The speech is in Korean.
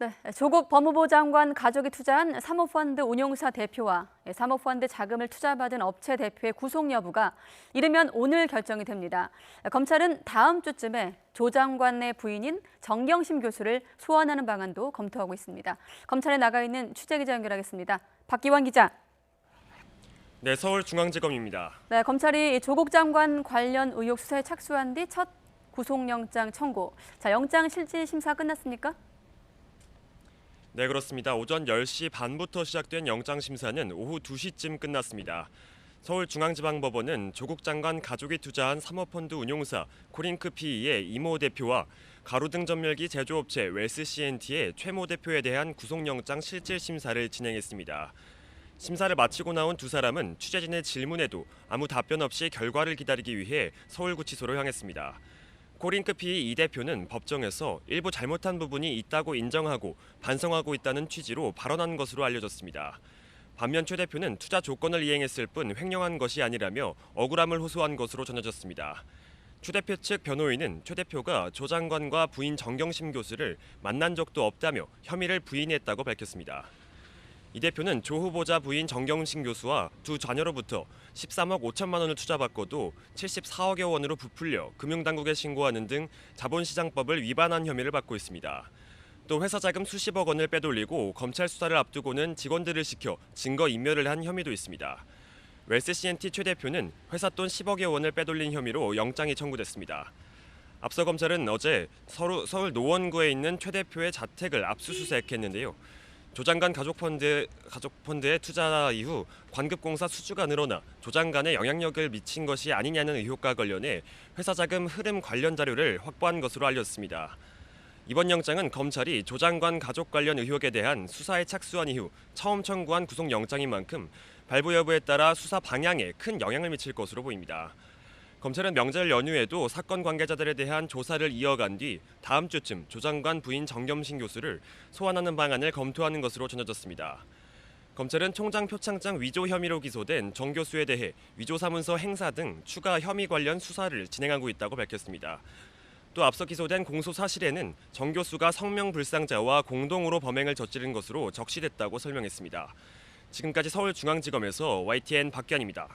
네, 조국 법무부 장관 가족이 투자한 사모펀드 운용사 대표와 사모펀드 자금을 투자받은 업체 대표의 구속 여부가 이르면 오늘 결정이 됩니다. 검찰은 다음 주쯤에 조 장관의 부인인 정경심 교수를 소환하는 방안도 검토하고 있습니다. 검찰에 나가 있는 취재기자 연결하겠습니다. 박기환 기자. 네, 서울중앙지검입니다. 네, 검찰이 조국 장관 관련 의혹 수사에 착수한 뒤 첫 구속영장 청구. 영장 실질 심사 끝났습니까? 네, 그렇습니다. 오전 10시 반부터 시작된 영장 심사는 오후 2시쯤 끝났습니다. 서울중앙지방법원은 조국 장관 가족이 투자한 사모펀드 운용사 코링크 PE의 이모 대표와 가로등 전멸기 제조업체 웰스 CNT의 최모 대표에 대한 구속영장 실질 심사를 진행했습니다. 심사를 마치고 나온 두 사람은 취재진의 질문에도 아무 답변 없이 결과를 기다리기 위해 서울구치소로 향했습니다. 코링크 PE 이 대표는 법정에서 일부 잘못한 부분이 있다고 인정하고 반성하고 있다는 취지로 발언한 것으로 알려졌습니다. 반면 최 대표는 투자 조건을 이행했을 뿐 횡령한 것이 아니라며 억울함을 호소한 것으로 전해졌습니다. 추 대표 측 변호인은 최 대표가 조 장관과 부인 정경심 교수를 만난 적도 없다며 혐의를 부인했다고 밝혔습니다. 이 대표는 조 후보자 부인 정경심 교수와 두 자녀로부터 13억 5천만 원을 투자받고도 74억여 원으로 부풀려 금융당국에 신고하는 등 자본시장법을 위반한 혐의를 받고 있습니다. 또 회사 자금 수십억 원을 빼돌리고 검찰 수사를 앞두고는 직원들을 시켜 증거인멸을 한 혐의도 있습니다. 웰스 CNT 최 대표는 회사 돈 10억여 원을 빼돌린 혐의로 영장이 청구됐습니다. 앞서 검찰은 어제 서울 노원구에 있는 최 대표의 자택을 압수수색했는데요. 조 장관 가족펀드의 투자 이후 관급공사 수주가 늘어나 조 장관의 영향력을 미친 것이 아니냐는 의혹과 관련해 회사 자금 흐름 관련 자료를 확보한 것으로 알렸습니다. 이번 영장은 검찰이 조 장관 가족 관련 의혹에 대한 수사에 착수한 이후 처음 청구한 구속영장인 만큼 발부 여부에 따라 수사 방향에 큰 영향을 미칠 것으로 보입니다. 검찰은 명절 연휴에도 사건 관계자들에 대한 조사를 이어간 뒤 다음 주쯤 조 장관 부인 정경심 교수를 소환하는 방안을 검토하는 것으로 전해졌습니다. 검찰은 총장 표창장 위조 혐의로 기소된 정 교수에 대해 위조사문서 행사 등 추가 혐의 관련 수사를 진행하고 있다고 밝혔습니다. 또 앞서 기소된 공소 사실에는 정 교수가 성명불상자와 공동으로 범행을 저지른 것으로 적시됐다고 설명했습니다. 지금까지 서울중앙지검에서 YTN 박기환입니다.